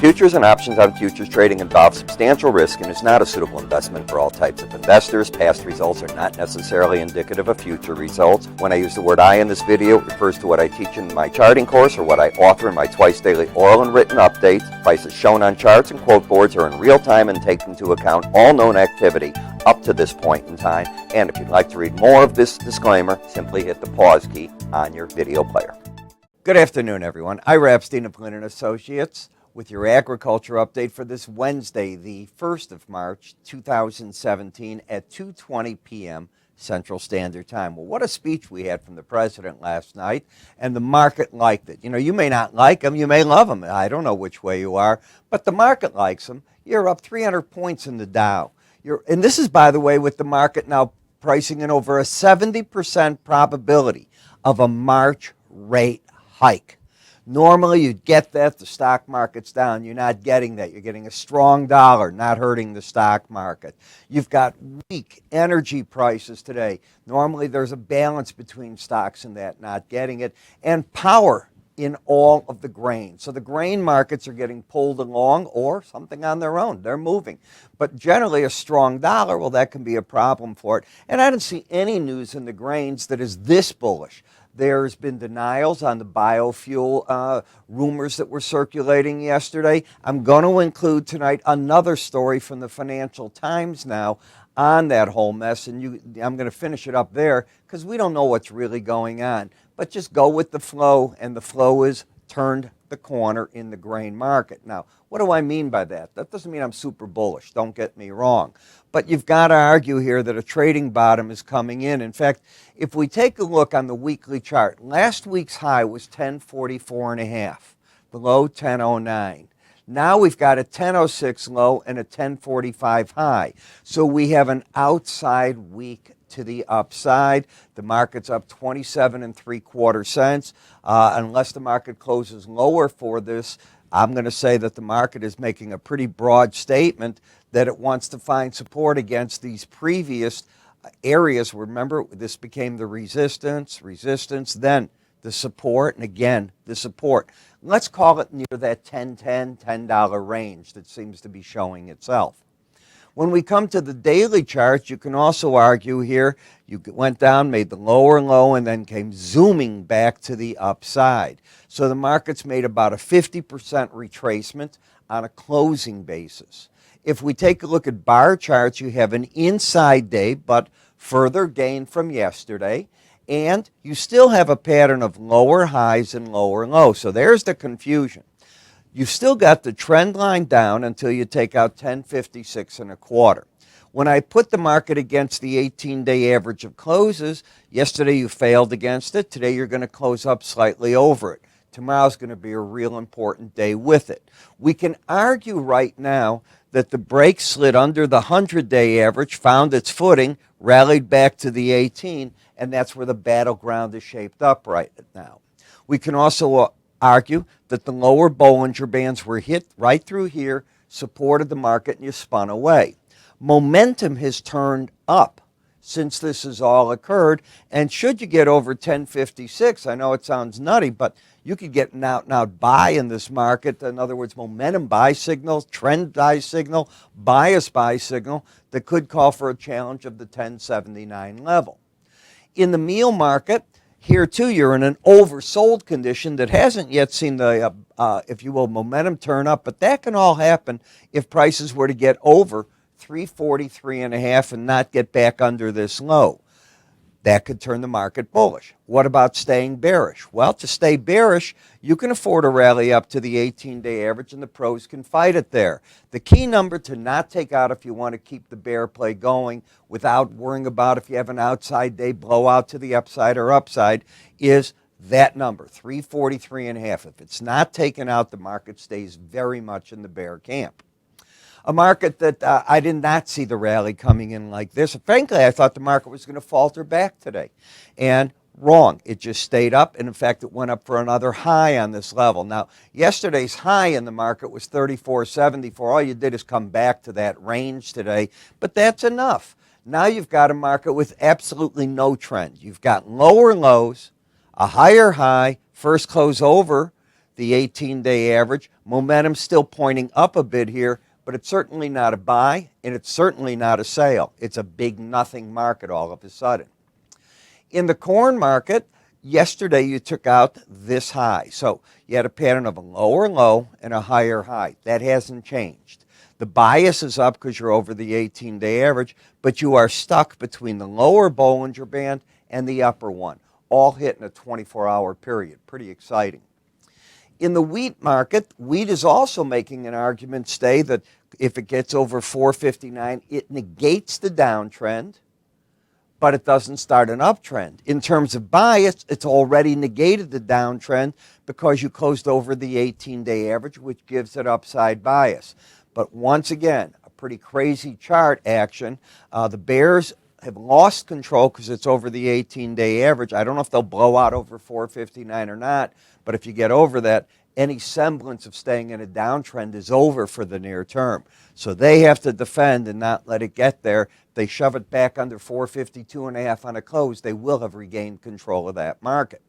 Futures and options on futures trading involve substantial risk and is not a suitable investment for all types of investors. Past results are not necessarily indicative of future results. When I use the word I in this video, it refers to what I teach in my charting course or what I offer in my twice daily oral and written updates. Prices shown on charts and quote boards are in real time and take into account all known activity up to this point in time. And if you'd like to read more of this disclaimer, simply hit the pause key on your video player. Good afternoon, everyone. Ira Epstein of Glynn & Associates with your agriculture update for this Wednesday, the 1st of March, 2017 at 2:20 p.m. Central Standard Time. Well, what a speech we had from the president last night, and the market liked it. You know, you may not like him, you may love him. I don't know which way you are, but the market likes him. You're up 300 points in the Dow. And this is, by the way, with the market now pricing in over a 70% probability of a March rate hike. Normally, you'd get that. The stock market's down. You're not getting that. You're getting a strong dollar, not hurting the stock market. You've got weak energy prices today. Normally, there's a balance between stocks and that, not getting it. And power in all of the grain. So the grain markets are getting pulled along or something on their own. They're moving. But generally, a strong dollar, well, that can be a problem for it. And I didn't see any news in the grains that is this bullish. There's been denials on the biofuel rumors that were circulating yesterday. I'm going to include tonight another story from the Financial Times now on that whole mess, and I'm going to finish it up there because we don't know what's really going on. But just go with the flow, and the flow is turned the corner in the grain market. Now, what do I mean by that? That doesn't mean I'm super bullish, don't get me wrong. But you've got to argue here that a trading bottom is coming in. In fact, if we take a look on the weekly chart, last week's high was 1044.5, below 1009. Now we've got a 1006 low and a 1045 high. So we have an outside week to the upside. The market's up 27 3/4 cents. Unless the market closes lower for this, I'm going to say that the market is making a pretty broad statement that it wants to find support against these previous areas. Remember, this became the resistance, then the support, and again, the support. Let's call it near that $10 range that seems to be showing itself. When we come to the daily charts, you can also argue here, you went down, made the lower low, and then came zooming back to the upside. So the market's made about a 50% retracement on a closing basis. If we take a look at bar charts, you have an inside day, but further gain from yesterday. And you still have a pattern of lower highs and lower lows. So there's the confusion. You've still got the trend line down until you take out 1056 1/4. When I put the market against the 18-day average of closes, yesterday you failed against it. Today you're going to close up slightly over it. Tomorrow's going to be a real important day with it. We can argue right now that the break slid under the 100-day average, found its footing, rallied back to the 18, and that's where the battleground is shaped up right now. We can also argue that the lower Bollinger Bands were hit right through here, supported the market, and you spun away. Momentum has turned up since this has all occurred, and should you get over 1056, I know it sounds nutty, but you could get an out-and-out buy in this market. In other words, momentum buy signal, trend buy signal, bias buy signal that could call for a challenge of the 1079 level. In the meal market, here too, you're in an oversold condition that hasn't yet seen the, if you will, momentum turn up, but that can all happen if prices were to get over 343.5 and not get back under this low. That could turn the market bullish. What about staying bearish? Well, to stay bearish, you can afford a rally up to the 18-day average, and the pros can fight it there. The key number to not take out if you want to keep the bear play going without worrying about if you have an outside day blowout to the upside or upside is that number, 343.5. If it's not taken out, the market stays very much in the bear camp. A market that I did not see the rally coming in like this. Frankly, I thought the market was going to falter back today. And wrong. It just stayed up. And in fact, it went up for another high on this level. Now, yesterday's high in the market was 34.74. All you did is come back to that range today. But that's enough. Now you've got a market with absolutely no trend. You've got lower lows, a higher high, first close over the 18-day average. Momentum's still pointing up a bit here, but it's certainly not a buy, and it's certainly not a sale. It's a big nothing market all of a sudden. In the corn market, yesterday you took out this high. So you had a pattern of a lower low and a higher high. That hasn't changed. The bias is up because you're over the 18-day average, but you are stuck between the lower Bollinger Band and the upper one, all hit in a 24-hour period. Pretty exciting. In the wheat market, wheat is also making an argument today that if it gets over 459, it negates the downtrend, but it doesn't start an uptrend. In terms of bias, it's already negated the downtrend because you closed over the 18-day average, which gives it upside bias. But once again, a pretty crazy chart action. The bears have lost control because it's over the 18-day average. I don't know if they'll blow out over 459 or not, but if you get over that, any semblance of staying in a downtrend is over for the near term. So they have to defend and not let it get there. If they shove it back under 452.5 on a close, they will have regained control of that market.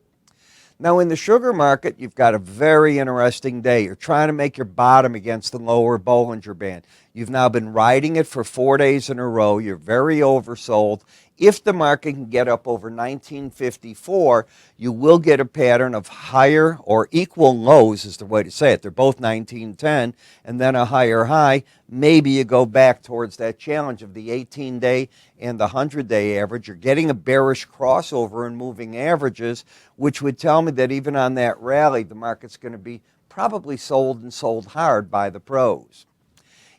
Now in the sugar market, you've got a very interesting day. You're trying to make your bottom against the lower Bollinger Band. You've now been riding it for 4 days in a row. You're very oversold. If the market can get up over 1954, you will get a pattern of higher or equal lows is the way to say it. They're both 1910 and then a higher high. Maybe you go back towards that challenge of the 18-day and the 100-day average. You're getting a bearish crossover in moving averages, which would tell me that even on that rally, the market's going to be probably sold and sold hard by the pros.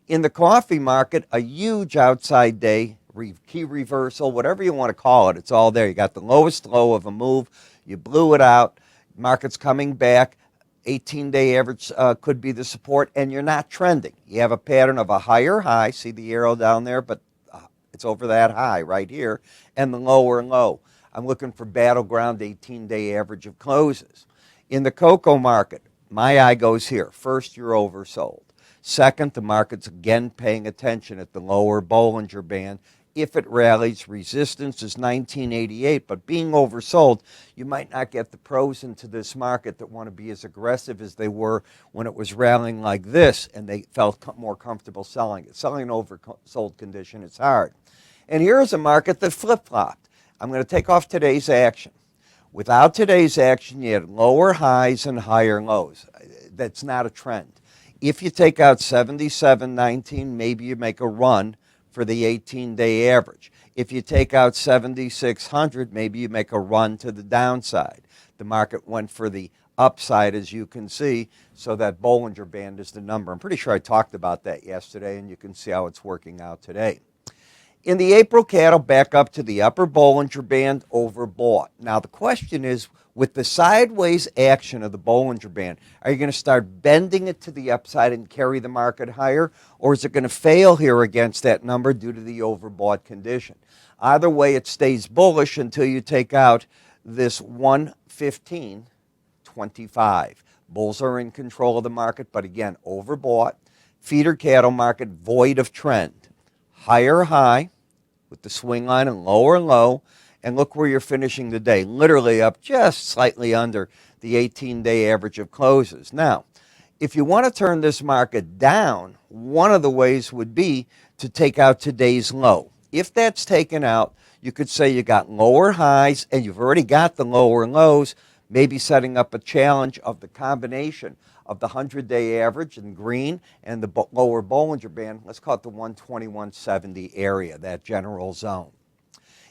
In the coffee market, a huge outside day, key reversal, whatever you want to call it, it's all there. You got the lowest low of a move, you blew it out, market's coming back, 18-day average could be the support, and you're not trending. You have a pattern of a higher high, see the arrow down there, but it's over that high right here, and the lower low. I'm looking for battleground 18-day average of closes. In the cocoa market, my eye goes here. First, you're oversold. Second, the market's again paying attention at the lower Bollinger Band. If it rallies, resistance is 1988, but being oversold, you might not get the pros into this market that want to be as aggressive as they were when it was rallying like this and they felt more comfortable selling it. Selling an oversold condition is hard. And here's a market that flip-flopped. I'm going to take off today's action. Without today's action, you had lower highs and higher lows. That's not a trend. If you take out 77.19, maybe you make a run for the 18-day average. If you take out 7,600, maybe you make a run to the downside. The market went for the upside, as you can see, so that Bollinger Band is the number. I'm pretty sure I talked about that yesterday, and you can see how it's working out today. In the April cattle, back up to the upper Bollinger Band, overbought. Now, the question is, with the sideways action of the Bollinger Band, are you going to start bending it to the upside and carry the market higher, or is it going to fail here against that number due to the overbought condition? Either way, it stays bullish until you take out this 115.25. Bulls are in control of the market, but again, overbought. Feeder cattle market, void of trend. Higher high with the swing line and lower low. And look where you're finishing the day, literally up just slightly under the 18-day average of closes. Now, if you want to turn this market down, one of the ways would be to take out today's low. If that's taken out, you could say you got lower highs and you've already got the lower lows, maybe setting up a challenge of the combination of the 100-day average in green and the lower Bollinger Band. Let's call it the 121.70 area, that general zone.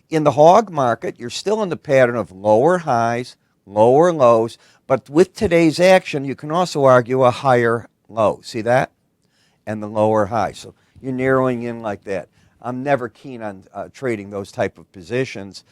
In the hog market, you're still in the pattern of lower highs, lower lows, but with today's action, you can also argue a higher low. See that? And the lower high. So you're narrowing in like that. I'm never keen on trading those type of positions.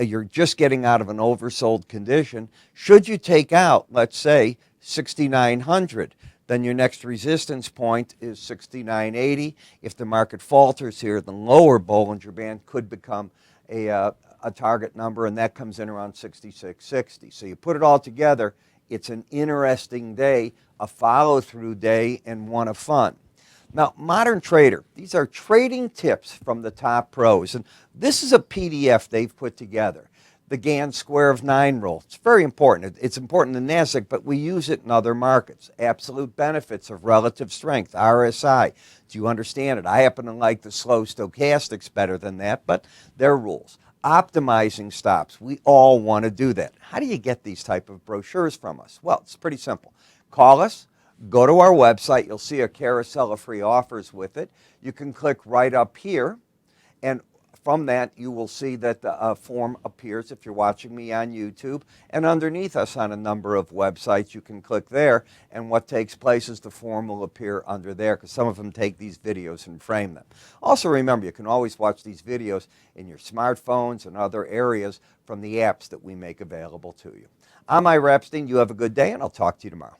You're just getting out of an oversold condition. Should you take out, let's say, 6,900, then your next resistance point is 6,980. If the market falters here, the lower Bollinger Band could become a target number, and that comes in around 66.60. So you put it all together, it's an interesting day, a follow-through day, and one of fun. Now, Modern Trader, these are trading tips from the top pros, and this is a PDF they've put together. the Gann square of 9 rule. It's very important. It's important in NASDAQ, but we use it in other markets. Absolute benefits of relative strength, RSI. Do you understand it? I happen to like the slow stochastics better than that, but they're rules. Optimizing stops. We all want to do that. How do you get these type of brochures from us? Well, it's pretty simple. Call us. Go to our website. You'll see a carousel of free offers with it. You can click right up here, and from that, you will see that the form appears if you're watching me on YouTube. And underneath us on a number of websites, you can click there. And what takes place is the form will appear under there, because some of them take these videos and frame them. Also remember, you can always watch these videos in your smartphones and other areas from the apps that we make available to you. I'm Ira Epstein. You have a good day, and I'll talk to you tomorrow.